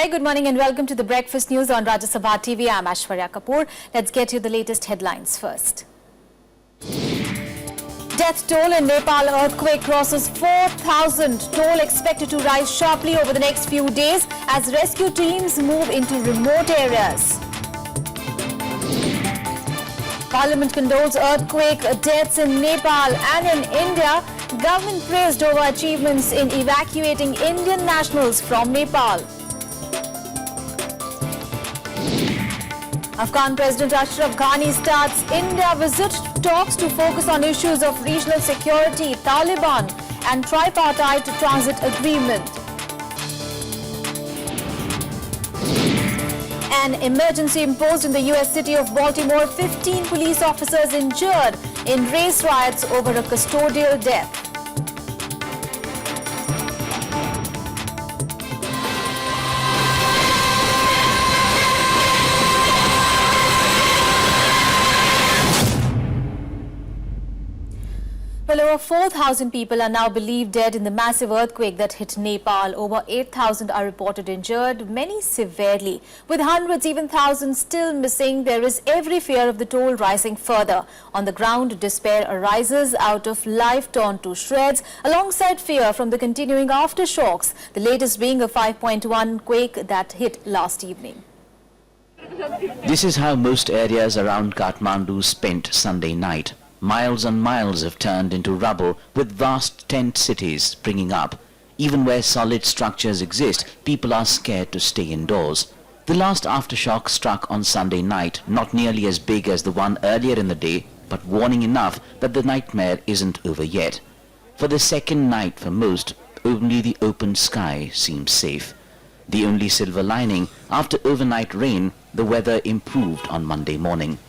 Very good morning and welcome to the Breakfast News on Rajya Sabha TV. I'm Aishwarya Kapoor. Let's get you the latest headlines first. Death toll in Nepal earthquake crosses 4,000. Toll expected to rise sharply over the next few days as rescue teams move into remote areas. Parliament condoles earthquake deaths in Nepal and in India. Government praised over achievements in evacuating Indian nationals from Nepal. Afghan President Ashraf Ghani starts India visit, talks to focus on issues of regional security, Taliban and tripartite transit agreement. An emergency imposed in the U.S. city of Baltimore, 15 police officers injured in race riots over a custodial death. Well, over 4,000 people are now believed dead in the massive earthquake that hit Nepal. Over 8,000 are reported injured, many severely. With hundreds, even thousands still missing, there is every fear of the toll rising further. On the ground, despair arises out of life torn to shreds, alongside fear from the continuing aftershocks, the latest being a 5.1 quake that hit last evening. This is how most areas around Kathmandu spent Sunday night. Miles and miles have turned into rubble, with vast tent cities springing up. Even where solid structures exist, people are scared to stay indoors. The last aftershock struck on Sunday night, not nearly as big as the one earlier in the day, but warning enough that the nightmare isn't over yet. For the second night for most, only the open sky seems safe. The only silver lining, after overnight rain, the weather improved on Monday morning.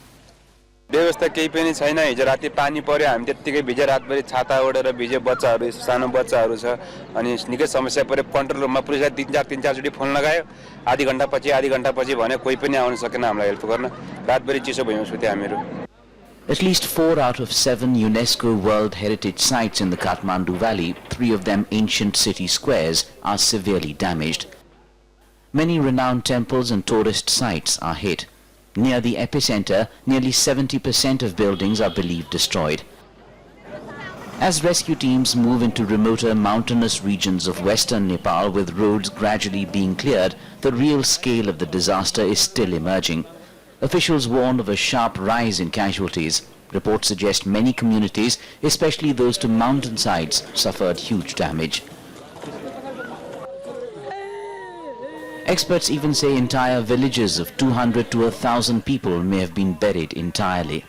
व्यवस्था केही पनि छैन हिजो राति पानी पर्यो हामी त्यतिकै भिजे रातभरि छाता ओढेर भिजे बच्चाहरु सानो बच्चाहरु छ अनि निकै समस्या पर्यो कन्ट्रोल रुममा पुलिसले 3-4 चोटी फोन लगायो आधी घण्टा पछि भने कोही पनि आउन सकेन हामीलाई हेल्प गर्न रातभरि चिसो भइमा सुते हामीहरु. At least 4 out of 7 UNESCO World Heritage Sites in the Kathmandu Valley, 3 of them ancient city squares, are severely damaged. Many renowned temples and tourist sites are hit. Near the epicenter, nearly 70% of buildings are believed destroyed. As rescue teams move into remoter mountainous regions of western Nepal with roads gradually being cleared, the real scale of the disaster is still emerging. Officials warn of a sharp rise in casualties. Reports suggest many communities, especially those to mountainsides, suffered huge damage. Experts even say entire villages of 200 to 1,000 people may have been buried entirely.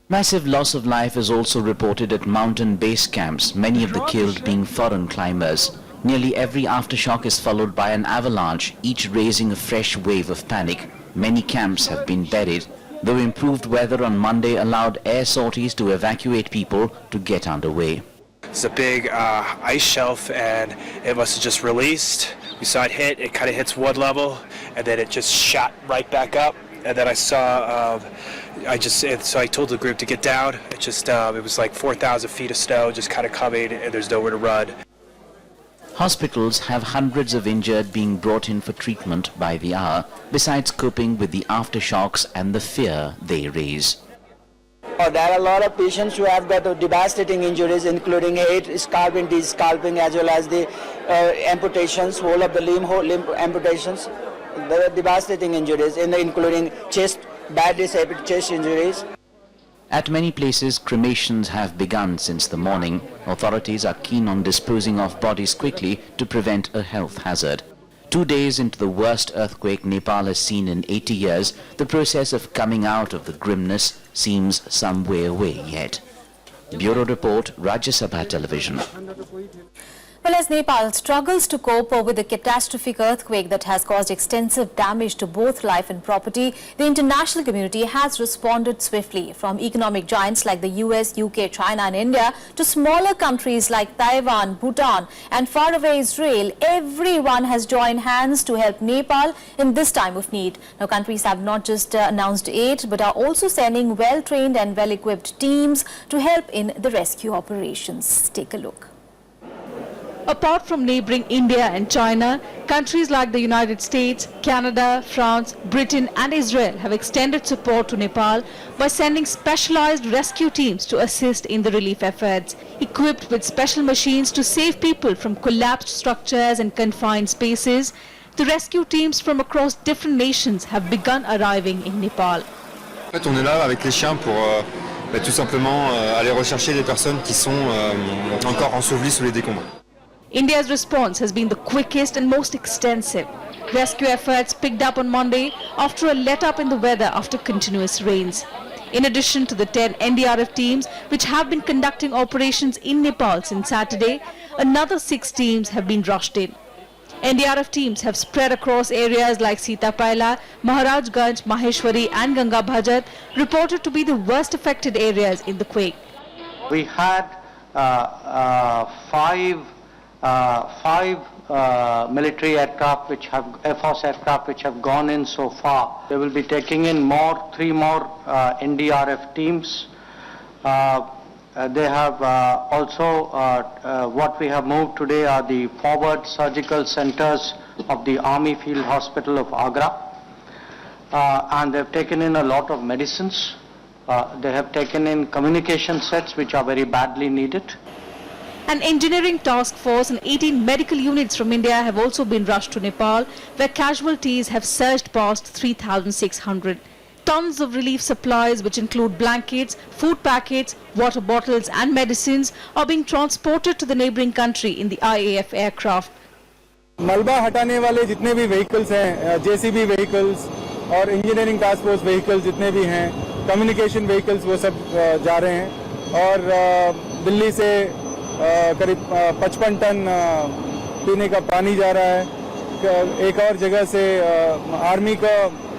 Massive loss of life is also reported at mountain base camps, many of the killed being foreign climbers. Nearly every aftershock is followed by an avalanche, each raising a fresh wave of panic. Many camps have been buried, though improved weather on Monday allowed air sorties to evacuate people to get underway. It's a big ice shelf and it must have just released. We saw it hit, it kind of hits wood level, and then it just shot right back up. And then I saw, so I told the group to get down. It was like 4,000 feet of snow just kind of coming, and there's nowhere to run. Hospitals have hundreds of injured being brought in for treatment by the hour, besides coping with the aftershocks and the fear they raise. There are a lot of patients who have got devastating injuries, including head scalping, de-scalping, as well as the amputations, whole limb amputations. There are devastating injuries, including chest, badly separated chest injuries. At many places, cremations have begun since the morning. Authorities are keen on disposing of bodies quickly to prevent a health hazard. 2 days into the worst earthquake Nepal has seen in 80 years, the process of coming out of the grimness seems some way away yet. Bureau Report, Rajya Sabha Television. Well, as Nepal struggles to cope with the catastrophic earthquake that has caused extensive damage to both life and property, the international community has responded swiftly. From economic giants like the US, UK, China and India to smaller countries like Taiwan, Bhutan and faraway Israel, everyone has joined hands to help Nepal in this time of need. Now, countries have not just announced aid but are also sending well-trained and well-equipped teams to help in the rescue operations. Take a look. Apart from neighbouring India and China, countries like the United States, Canada, France, Britain and Israel have extended support to Nepal by sending specialised rescue teams to assist in the relief efforts. Equipped with special machines to save people from collapsed structures and confined spaces, the rescue teams from across different nations have begun arriving in Nepal. En fait, on est là avec les chiens pour tout simplement aller rechercher des personnes qui sont encore ensevelies sous les décombres. India's response has been the quickest and most extensive. Rescue efforts picked up on Monday after a let-up in the weather after continuous rains. In addition to the 10 NDRF teams which have been conducting operations in Nepal since Saturday, another 6 teams have been rushed in. NDRF teams have spread across areas like Sitapaila, Maharajganj, Maheshwari and Ganga Bhajar, reported to be the worst affected areas in the quake. We had five military aircraft, Air Force aircraft, which have gone in so far. They will be taking in 3 more NDRF teams. They have also, what we have moved today are the forward surgical centers of the Army Field Hospital of Agra. And they've taken in a lot of medicines. They have taken in communication sets which are very badly needed. An engineering task force and 18 medical units from India have also been rushed to Nepal, where casualties have surged past 3,600. Tons of relief supplies, which include blankets, food packets, water bottles and medicines, are being transported to the neighbouring country in the IAF aircraft. मलबा हटाने वाले जितने भी vehicles हैं, JCB vehicles और engineering task force vehicles जितने भी हैं, कम्युनिकेशन व्हीकल्स वो सब जा रहे हैं और दिल्ली से करीब 55 टन पीने का पानी जा रहा है। एक और जगह से आर्मी का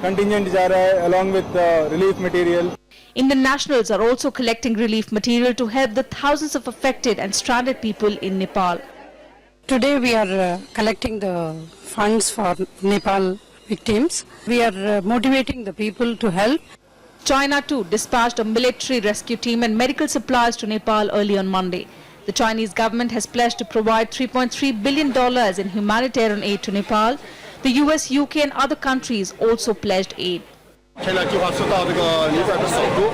contingent जा रहा है along with relief material. Indian nationals are also collecting relief material to help the thousands of affected and stranded people in Nepal. Today we are collecting the funds for Nepal victims. We are motivating the people to help. China too dispatched a military rescue team and medical supplies to Nepal early on Monday. The Chinese government has pledged to provide $3.3 billion in humanitarian aid to Nepal. The US, UK and other countries also pledged aid. 现在计划是到这个尼泊尔的首都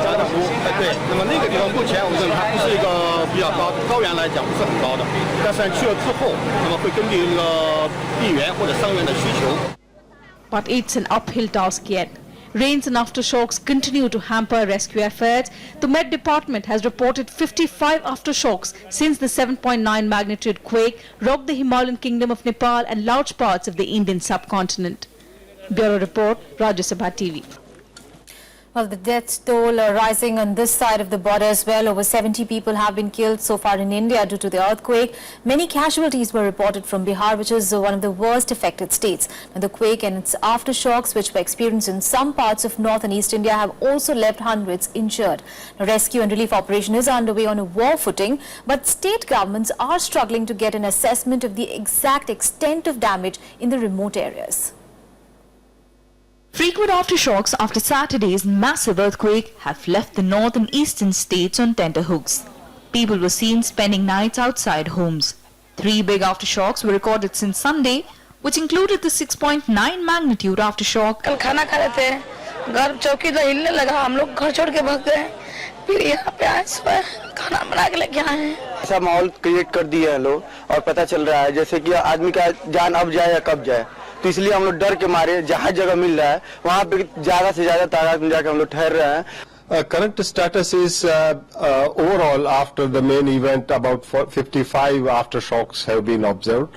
加德湖，对，那么那个地方目前我认为它不是一个比较高的高原来讲不是很高的，但是去了之后，那么会根据那个地缘或者伤员的需求。But it's an uphill task yet. Rains and aftershocks continue to hamper rescue efforts. The Met Department has reported 55 aftershocks since the 7.9 magnitude quake rocked the Himalayan kingdom of Nepal and large parts of the Indian subcontinent. Bureau Report, Rajya Sabha TV. Well, the death toll rising on this side of the border as well. Over 70 people have been killed so far in India due to the earthquake. Many casualties were reported from Bihar, which is one of the worst affected states. And the quake and its aftershocks, which were experienced in some parts of North and East India, have also left hundreds injured. Now, rescue and relief operation is underway on a war footing, but state governments are struggling to get an assessment of the exact extent of damage in the remote areas. Frequent aftershocks after Saturday's massive earthquake have left the north and eastern states on tenterhooks. People were seen spending nights outside homes. 3 big aftershocks were recorded since Sunday, which included the 6.9 magnitude aftershock. कल खाना खा रहे थे, घर चौकी तो हिलने लगा, हम लोग घर छोड़ के भाग गए, फिर यहाँ पे आए सोए, खाना बना के लेके आए हैं। ऐसा माहौल क्रिएट कर दिया है लोग और पता चल रहा है जैसे कि आदमी का जान अब जाए या कब जाए, तो इसलिए हम लोग डर के मारे जहाँ जगह मिल रहा है वहाँ पे ज्यादा से ज्यादा तादाद में जाकर हम लोग ठहर रहे हैं। Current status is overall after the main event about 55 aftershocks have been observed,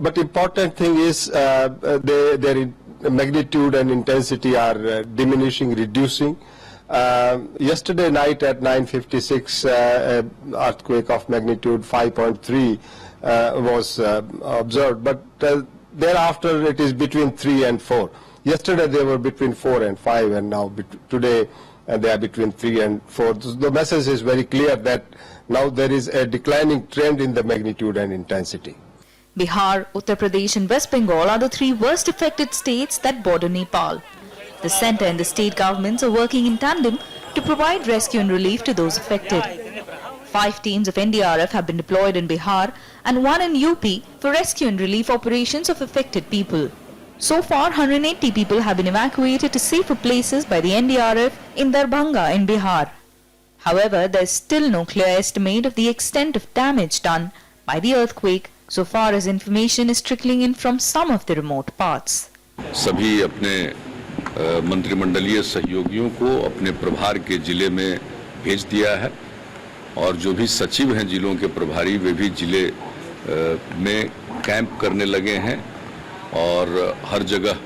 but important thing is their magnitude and intensity are diminishing, reducing. Yesterday night at 9:56 earthquake of magnitude 5.3 was observed, but thereafter it is between 3 and 4. Yesterday they were between 4 and 5, and now today they are between 3 and 4. The message is very clear that now there is a declining trend in the magnitude and intensity. Bihar, Uttar Pradesh and West Bengal are the 3 worst affected states that border Nepal. The centre and the state governments are working in tandem to provide rescue and relief to those affected. 5 teams of NDRF have been deployed in Bihar and 1 in UP for rescue and relief operations of affected people. So far, 180 people have been evacuated to safer places by the NDRF in Darbhanga in Bihar. However, there is still no clear estimate of the extent of damage done by the earthquake, so far as information is trickling in from some of the remote parts. सभी अपने मंत्रिमंडलीय सहयोगियों को अपने प्रभार के जिले में भेज दिया है और जो भी सचिव हैं जिलों के प्रभारी वे भी जिले में कैंप करने लगे हैं और हर जगह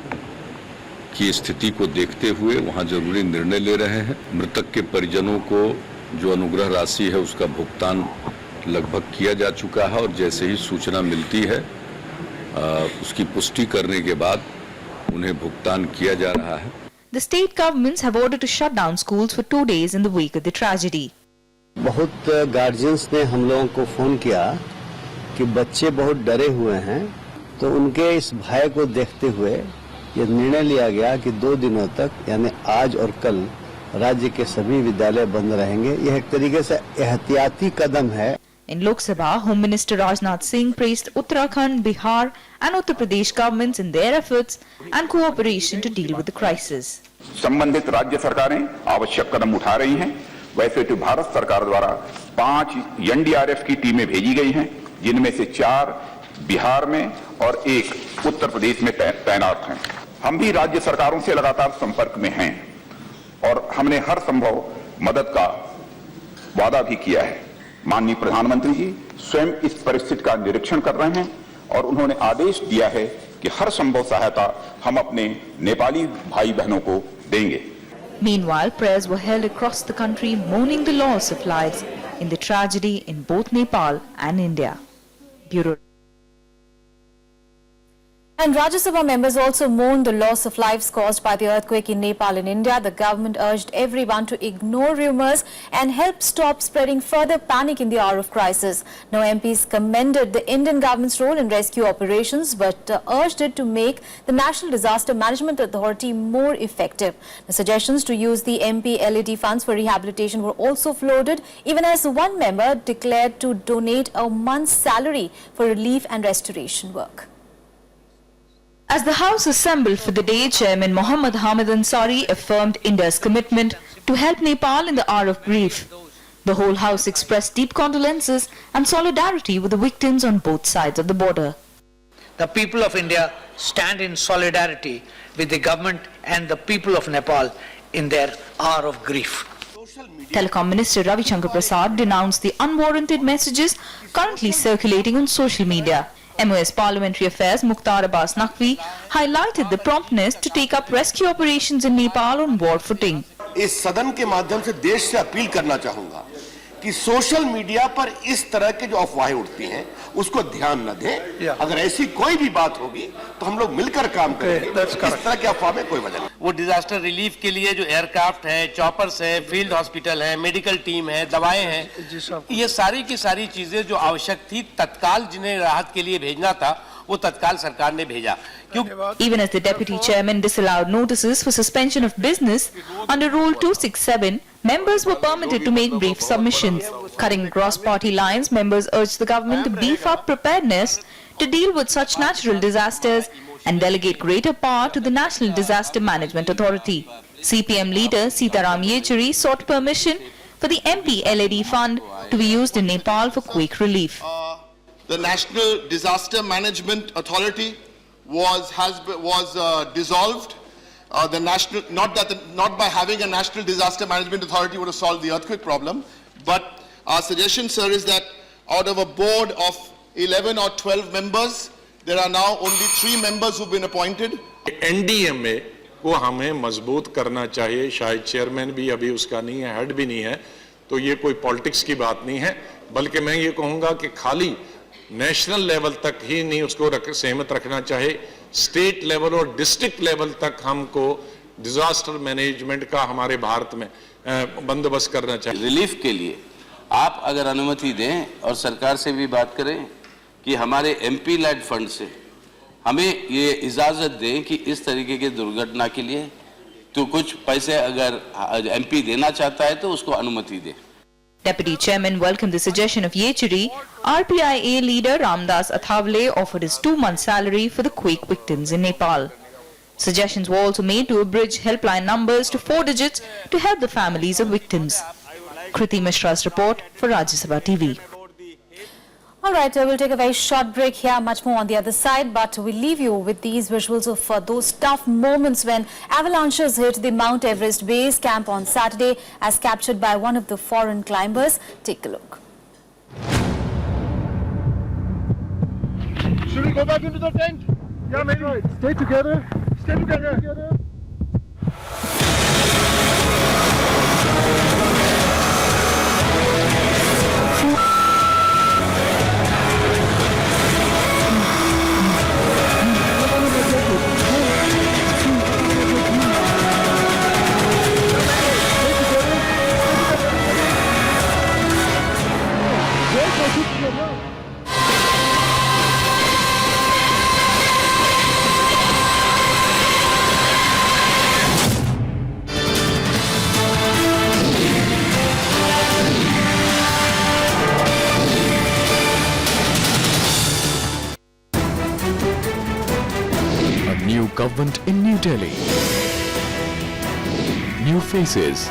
की स्थिति को देखते हुए वहां जरूरी निर्णय ले रहे हैं। मृतक के परिजनों को जो अनुग्रह राशि है उसका भुगतान लगभग किया जा चुका है और जैसे ही सूचना मिलती है उसकी पुष्टि करने के बाद उन्हें भुगतान किया जा रहा है। The state governments have ordered to shut down schools for 2 days in the wake of the tragedy. बहुत गार्जियंस ने हम लोगों को फोन किया कि बच्चे बहुत डरे हुए हैं, तो उनके इस भय को देखते हुए ये निर्णय लिया गया कि 2 दिनों तक यानी आज और कल राज्य के सभी विद्यालय बंद रहेंगे। यह एक तरीके से एहतियाती कदम है। In Lok Sabha, Home Minister Rajnath Singh praised Uttarakhand, Bihar and Uttar Pradesh governments in their efforts and cooperation to deal with the crisis. संबंधित राज्य सरकारें आवश्यक कदम उठा रही हैं। वैसे तो भारत सरकार द्वारा 5 एनडीआरएफ की टीमें भेजी गई हैं, जिनमें से 4 बिहार में और 1 उत्तर प्रदेश में तैनात हैं। हम भी राज्य सरकारों से लगातार संपर्क में हैं और हमने हर संभव मदद का वादा भी किया है। माननीय प्रधानमंत्री जी स्वयं इस परिस्थिति का निरीक्षण कर रहे हैं और उन्होंने आदेश दिया है कि हर संभव सहायता हम अपने नेपाली भाई बहनों को देंगे। Meanwhile, prayers were held across the country mourning the loss of lives in the tragedy in both Nepal and India. Bureau. And Rajya Sabha members also mourned the loss of lives caused by the earthquake in Nepal and India. The government urged everyone to ignore rumours and help stop spreading further panic in the hour of crisis. Now, MPs commended the Indian government's role in rescue operations but urged it to make the National Disaster Management Authority more effective. The suggestions to use the MP LED funds for rehabilitation were also floated, even as one member declared to donate a month's salary for relief and restoration work. As the House assembled for the day, Chairman Mohammad Hamid Ansari affirmed India's commitment to help Nepal in the hour of grief. The whole House expressed deep condolences and solidarity with the victims on both sides of the border. The people of India stand in solidarity with the government and the people of Nepal in their hour of grief. Telecom Minister Ravi Shankar Prasad denounced the unwarranted messages currently circulating on social media. MOS Parliamentary Affairs Mukhtar Abbas Naqvi highlighted the promptness to take up rescue operations in Nepal on war footing. इस सदन के माध्यम से देश से appeal करना चाहूंगा कि सोशल मीडिया पर इस तरह के जो अफवाहें उठती हैं उसको ध्यान न दें। अगर ऐसी कोई भी बात होगी तो हम लोग मिलकर काम करेंगे। इस तरह की अफवाह में कोई वजह नहीं। वो डिजास्टर रिलीफ के लिए जो एयरक्राफ्ट है, चॉपर्स है, फील्ड हॉस्पिटल है, मेडिकल टीम है, दवाएं हैं, ये सारी की सारी चीजें जो आवश्यक थी तत्काल जिन्हें राहत के लिए भेजना था वो तत्काल सरकार ने भेजा। Even as the deputy chairman disallowed notices for suspension of business under Rule 267, members were permitted to make brief submissions. Cutting across party lines, members urged the government to beef up preparedness to deal with such natural disasters and delegate greater power to the National Disaster Management Authority. CPM leader Sitaram Yechury sought permission for the MP LED fund to be used in Nepal for quick relief. The National Disaster Management Authority was dissolved. Not by having a National Disaster Management Authority would have solved the earthquake problem, but our suggestion, sir, is that out of a board of 11 or 12 members, there are now only 3 members who've been appointed. NDMA को हमें मजबूत करना चाहिए। शायद chairman भी अभी उसका नहीं है, हेड भी नहीं है, तो ये कोई पॉलिटिक्स की बात नहीं है, बल्कि मैं ये कहूँगा कि खाली नेशनल लेवल तक ही नहीं उसको सहमत रखना चाहिए, स्टेट लेवल और डिस्ट्रिक्ट लेवल तक हमको डिजास्टर मैनेजमेंट का हमारे भारत में बंदोबस्त करना चाहिए। रिलीफ के लिए आप अगर अनुमति दें और सरकार से भी बात करें कि हमारे MP लेड फंड से हमें ये इजाज़त दें कि इस तरीके के दुर्घटना के लिए तो कुछ पैसे अगर MP देना चाहता है तो उसको अनुमति दें। Deputy Chairman welcomed the suggestion of Yechuri. RPIA leader Ramdas Athavale offered his 2-month salary for the quake victims in Nepal. Suggestions were also made to abridge helpline numbers to 4 digits to help the families of victims. Kriti Mishra's report for Rajya Sabha TV. All right, we'll take a very short break here, much more on the other side, but we'll leave you with these visuals of those tough moments when avalanches hit the Mount Everest base camp on Saturday, as captured by one of the foreign climbers. Take a look. Should we go back into the tent? Yeah, maybe. Right. Stay together. Stay together. New government in New Delhi. New faces.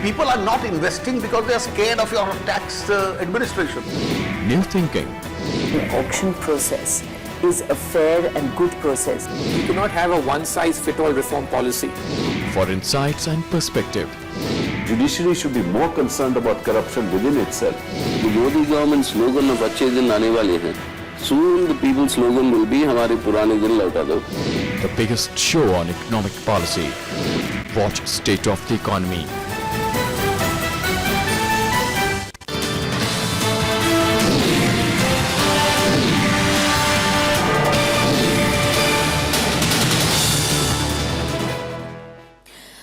People are not investing because they are scared of your tax administration. New thinking. The auction process is a fair and good process. You cannot have a one-size-fits-all reform policy. For insights and perspective. Judiciary should be more concerned about corruption within itself. The Modi government slogan of "Achhe din aane wale hain." Soon the people's slogan will be "Hamare purane din lauta do." The biggest show on economic policy. Watch State of the Economy.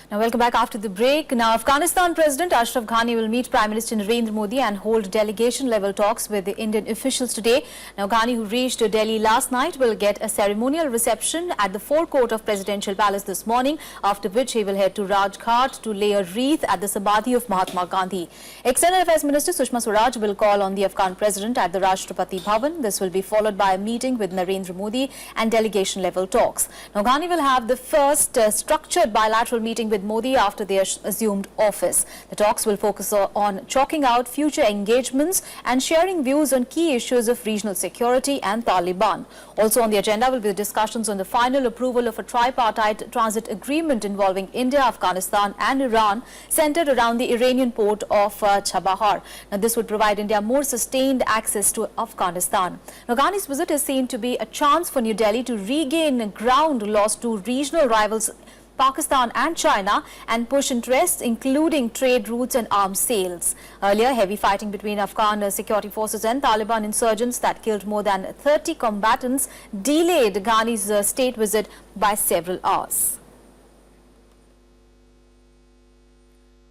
Now, welcome back after the break. Now, Afghanistan President Ashraf Ghani will meet Prime Minister Narendra Modi and hold delegation-level talks with the Indian officials today. Now, Ghani, who reached Delhi last night, will get a ceremonial reception at the forecourt of Presidential Palace this morning, after which he will head to Rajghat to lay a wreath at the Sabha of Mahatma Gandhi. External Affairs Minister Sushma Swaraj will call on the Afghan President at the Rashtrapati Bhavan. This will be followed by a meeting with Narendra Modi and delegation-level talks. Now, Ghani will have the first structured bilateral meeting with Modi after they assumed office. The talks will focus on chalking out future engagements and sharing views on key issues of regional security and Taliban. Also on the agenda will be the discussions on the final approval of a tripartite transit agreement involving India, Afghanistan and Iran, centered around the Iranian port of Chabahar. Now, this would provide India more sustained access to Afghanistan. Now, Ghani's visit is seen to be a chance for New Delhi to regain ground lost to regional rivals Pakistan and China and push interests including trade routes and arms sales. Earlier, heavy fighting between Afghan security forces and Taliban insurgents that killed more than 30 combatants delayed Ghani's state visit by several hours.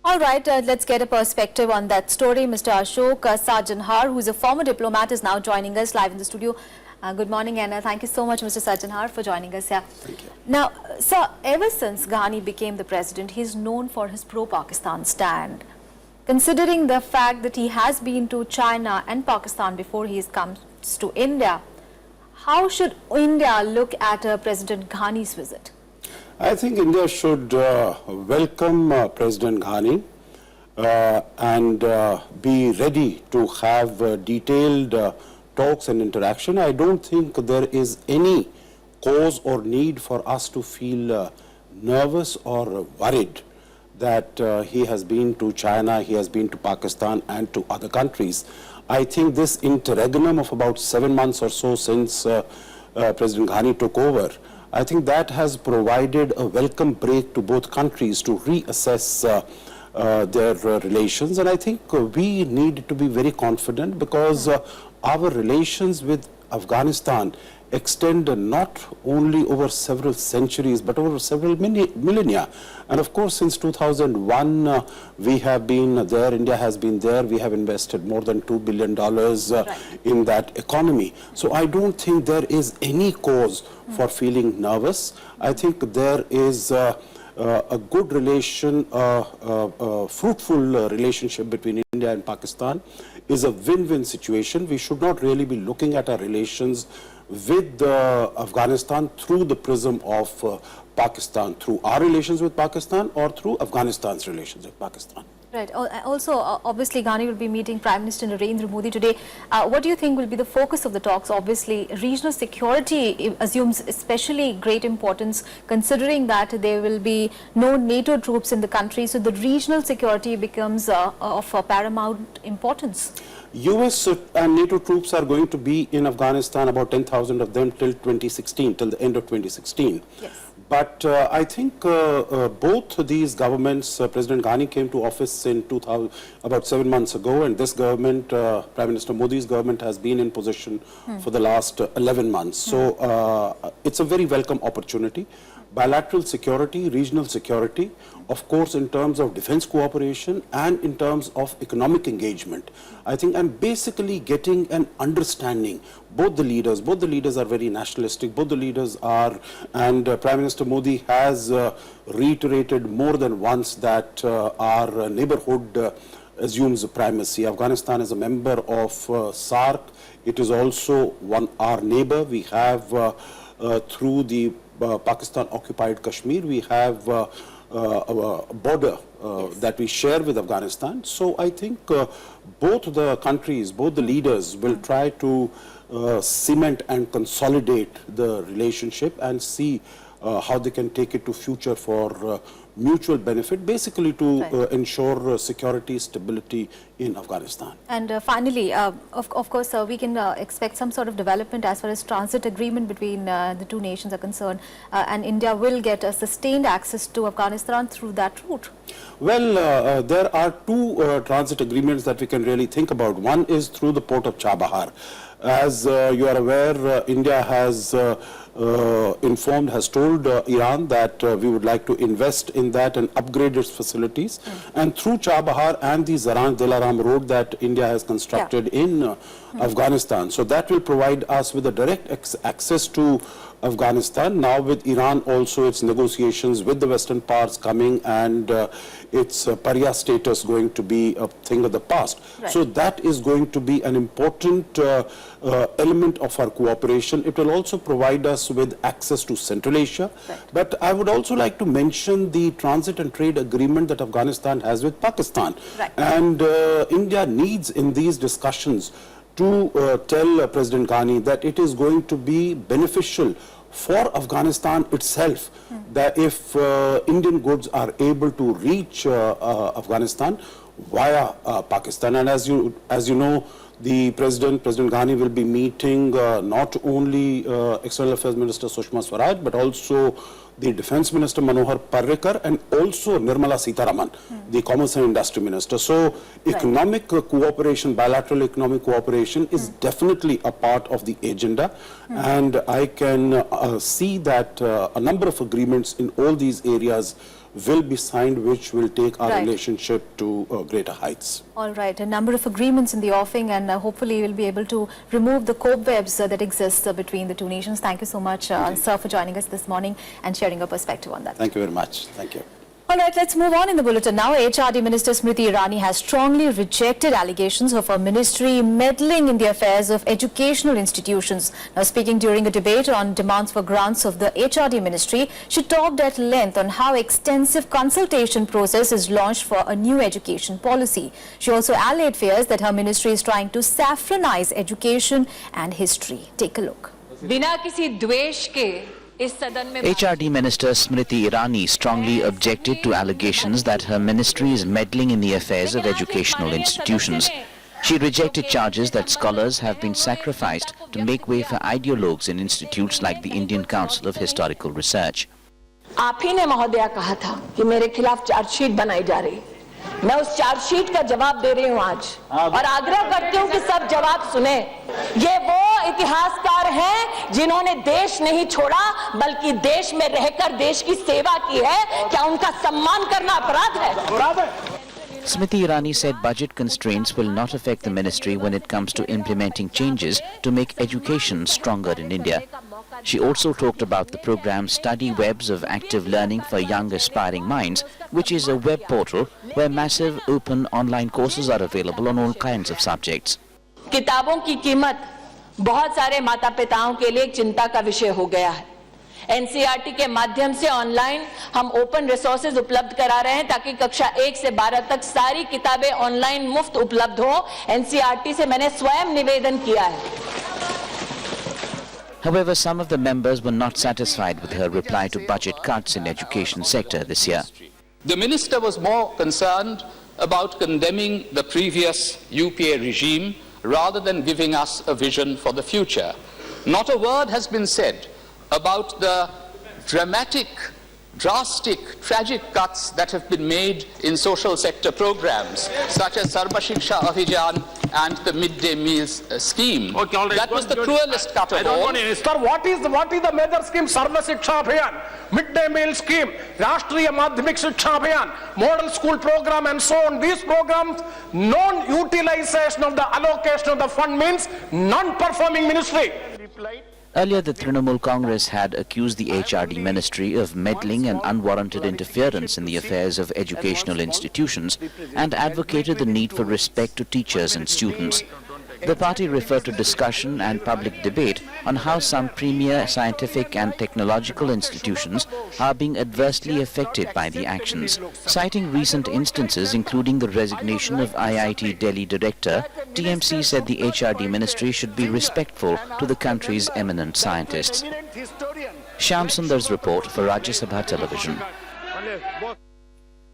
All right, let's get a perspective on that story. Mr. Ashok Sajanhar, who is a former diplomat, is now joining us live in the studio. Good morning, and thank you so much, Mr. Sajanhar, for joining us here. Thank you. Now, sir, ever since Ghani became the president, he is known for his pro-Pakistan stand. Considering the fact that he has been to China and Pakistan before he comes to India, how should India look at President Ghani's visit? I think India should welcome President Ghani and be ready to have detailed talks and interaction. I don't think there is any cause or need for us to feel nervous or worried that he has been to China, he has been to Pakistan and to other countries. I think this interregnum of about 7 months or so since President Ghani took over, I think that has provided a welcome break to both countries to reassess their relations. And I think we need to be very confident because our relations with Afghanistan extend not only over several centuries but over several millennia. And of course, since 2001 we have been there, India has been there, we have invested more than $2 billion in that economy. So I don't think there is any cause for feeling nervous. I think there is a good relation, fruitful relationship between India and Pakistan is a win-win situation. We should not really be looking at our relations with Afghanistan through the prism of Pakistan, through our relations with Pakistan or through Afghanistan's relations with Pakistan. Right. Also, obviously, Ghani will be meeting Prime Minister Narendra Modi today. What do you think will be the focus of the talks? Obviously, regional security assumes especially great importance, considering that there will be no NATO troops in the country. So the regional security becomes of paramount importance. US and NATO troops are going to be in Afghanistan, about 10,000 of them till 2016, till the end of 2016. Yes. But I think both these governments, President Ghani came to office in about 7 months ago, and this government, Prime Minister Modi's government, has been in position for the last 11 months. So it's a very welcome opportunity. Bilateral security, regional security, of course in terms of defense cooperation and in terms of economic engagement. I think, and basically getting an understanding. Both the leaders are very nationalistic, both the leaders are, and Prime Minister Modi has reiterated more than once that our neighborhood assumes primacy. Afghanistan is a member of SARC. It is also our neighbor. We have through the Pakistan-occupied Kashmir, we have a border that we share with Afghanistan. So I think both the countries, both the leaders will try to cement and consolidate the relationship and see how they can take it to future for mutual benefit, basically to ensure security, stability in Afghanistan. And finally, of course, we can expect some sort of development as far as transit agreement between the two nations are concerned, and India will get a sustained access to Afghanistan through that route. Well, there are two transit agreements that we can really think about. One is through the port of Chabahar. As you are aware, India has has told Iran that we would like to invest in that and upgrade its facilities. And through Chabahar and the Zaran-Dilaram road that India has constructed in Afghanistan. So that will provide us with a direct access to Afghanistan. Now with Iran also, its negotiations with the western parts coming and its pariah status going to be a thing of the past. Right. So that is going to be an important element of our cooperation. It will also provide us with access to Central Asia. Right. But I would also like to mention the transit and trade agreement that Afghanistan has with Pakistan. Right. And India needs in these discussions to tell President Ghani that it is going to be beneficial for Afghanistan itself that if Indian goods are able to reach Afghanistan via Pakistan. And as you know, the President Ghani will be meeting not only External Affairs Minister Sushma Swaraj, but also the Defense Minister Manohar Parrikar and also Nirmala Sitharaman, the Commerce and Industry Minister. So economic cooperation, bilateral economic cooperation is definitely a part of the agenda. And I can see that a number of agreements in all these areas will be signed, which will take our relationship to greater heights. All right, a number of agreements in the offing, and hopefully we'll be able to remove the cobwebs that exist between the two nations. Thank you so much, sir, for joining us this morning and sharing your perspective on that. Thank you very much. Thank you. All right, let's move on in the bulletin now. HRD Minister Smriti Irani has strongly rejected allegations of her ministry meddling in the affairs of educational institutions. Now, speaking during a debate on demands for grants of the HRD ministry, she talked at length on how extensive consultation process is launched for a new education policy. She also allayed fears that her ministry is trying to saffronize education and history. Take a look. बिना किसी द्वेष के HRD Minister Smriti Irani strongly objected to allegations that her ministry is meddling in the affairs of educational institutions. She rejected charges that scholars have been sacrificed to make way for ideologues in institutes like the Indian Council of Historical Research. आप ही ने महोदया कहा था कि मेरे खिलाफ chargesheet बनाई जा रही। मैं उस चार्जशीट का जवाब दे रही हूं आज और आग्रह करती हूं कि सब जवाब सुने। ये वो इतिहासकार हैं जिन्होंने देश नहीं छोड़ा बल्कि देश में रहकर देश की सेवा की है। क्या उनका सम्मान करना अपराध है? Smriti Irani said budget constraints will not affect the ministry when it comes to implementing changes to make education stronger in India. She also talked about the program Study Webs of Active Learning for Young Aspiring Minds, which is a web portal where massive open online courses are available on all kinds of subjects. किताबों की कीमत बहुत सारे माता पिताओं के लिए एक चिंता का विषय हो गया है। एनसीईआरटी के माध्यम से ऑनलाइन हम ओपन रिसोर्सेज उपलब्ध करा रहे हैं ताकि कक्षा 1 से 12 तक सारी किताबें ऑनलाइन मुफ्त उपलब्ध हो। एनसीईआरटी से मैंने स्वयं निवेदन किया है। However, some of the members were not satisfied with her reply to budget cuts in education sector this year. The minister was more concerned about condemning the previous UPA regime rather than giving us a vision for the future. Not a word has been said about the dramatic, drastic, tragic cuts that have been made in social sector programs such as Sarva Shiksha Abhijan and the midday meals scheme. Okay, all right. That was the cruelest cut of all. Sir, what is the major scheme? Sarva Shiksha Abhiyan, midday meal scheme, Rashtriya Madhyamik Shiksha Abhiyan, model school program and so on. These programs, non-utilization of the allocation of the fund means non-performing ministry. Earlier, the Trinamool Congress had accused the HRD ministry of meddling and unwarranted interference in the affairs of educational institutions and advocated the need for respect to teachers and students. The party referred to discussion and public debate on how some premier scientific and technological institutions are being adversely affected by the actions. Citing recent instances including the resignation of IIT Delhi director, TMC said the HRD ministry should be respectful to the country's eminent scientists. Shyam Sundar's report for Rajya Sabha television.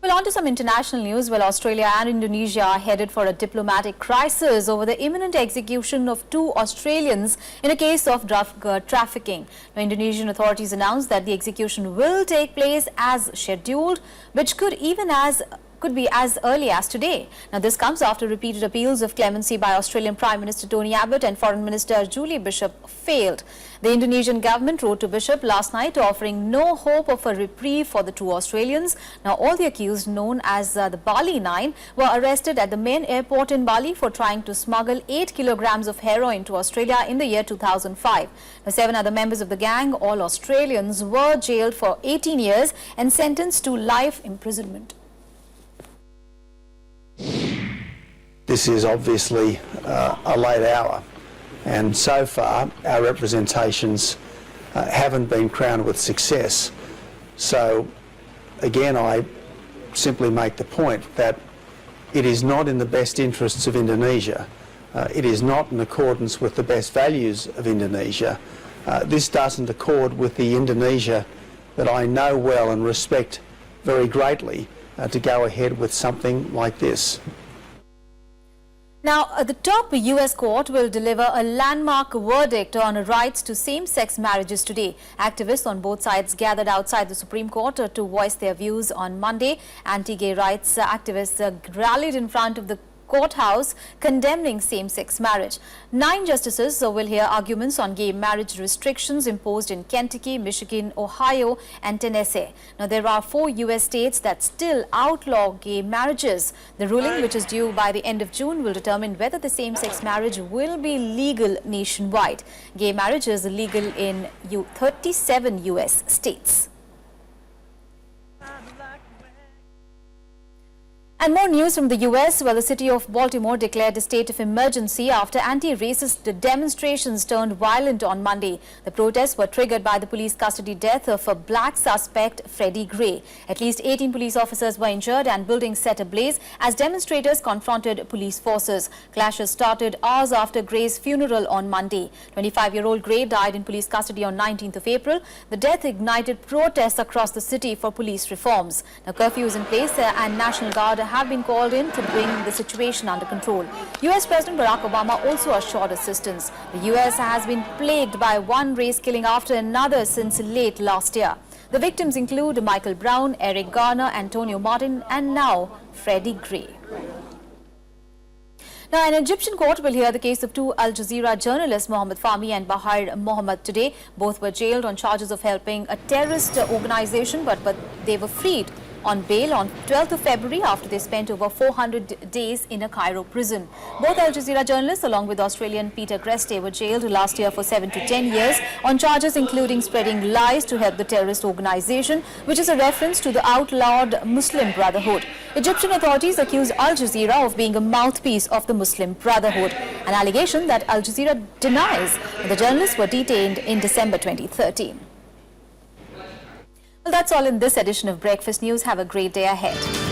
Well, on to some international news. Well, Australia and Indonesia are headed for a diplomatic crisis over the imminent execution of 2 Australians in a case of drug trafficking. Now, Indonesian authorities announced that the execution will take place as scheduled, which could be as early as today. Now, this comes after repeated appeals of clemency by Australian Prime Minister Tony Abbott and Foreign Minister Julie Bishop failed. The Indonesian government wrote to Bishop last night offering no hope of a reprieve for the 2 Australians. Now, all the accused, known as the Bali Nine, were arrested at the main airport in Bali for trying to smuggle 8 kilograms of heroin to Australia in the year 2005. The 7 other members of the gang, all Australians, were jailed for 18 years and sentenced to life imprisonment. This is obviously a late hour, and so far our representations haven't been crowned with success. So again, I simply make the point that it is not in the best interests of Indonesia. It is not in accordance with the best values of Indonesia. This doesn't accord with the Indonesia that I know well and respect very greatly to go ahead with something like this. Now, the top U.S. court will deliver a landmark verdict on rights to same-sex marriages today. Activists on both sides gathered outside the Supreme Court to voice their views on Monday. Anti-gay rights activists rallied in front of the courthouse condemning same-sex marriage. 9 justices will hear arguments on gay marriage restrictions imposed in Kentucky, Michigan, Ohio and Tennessee. Now, there are 4 U.S. states that still outlaw gay marriages. The ruling, which is due by the end of June, will determine whether the same-sex marriage will be legal nationwide. Gay marriage is legal in 37 U.S. states. And more news from the U.S. Well, the city of Baltimore declared a state of emergency after anti-racist demonstrations turned violent on Monday. The protests were triggered by the police custody death of a black suspect, Freddie Gray. At least 18 police officers were injured and buildings set ablaze as demonstrators confronted police forces. Clashes started hours after Gray's funeral on Monday. 25-year-old Gray died in police custody on 19th of April. The death ignited protests across the city for police reforms. Now, curfew is in place and National Guard have been called in to bring the situation under control. U.S. President Barack Obama also assured assistance. The U.S. has been plagued by one race killing after another since late last year. The victims include Michael Brown, Eric Garner, Antonio Martin, and now Freddie Gray. Now, an Egyptian court will hear the case of 2 Al Jazeera journalists, Mohammed Fahmy and Bahar Mohammed, today. Both were jailed on charges of helping a terrorist organization, but they were freed on bail on 12th of February after they spent over 400 days in a Cairo prison. Both Al Jazeera journalists, along with Australian Peter Greste, were jailed last year for 7 to 10 years on charges including spreading lies to help the terrorist organization, which is a reference to the outlawed Muslim Brotherhood. Egyptian authorities accuse Al Jazeera of being a mouthpiece of the Muslim Brotherhood, an allegation that Al Jazeera denies. The journalists were detained in December 2013. Well, that's all in this edition of Breakfast News. Have a great day ahead.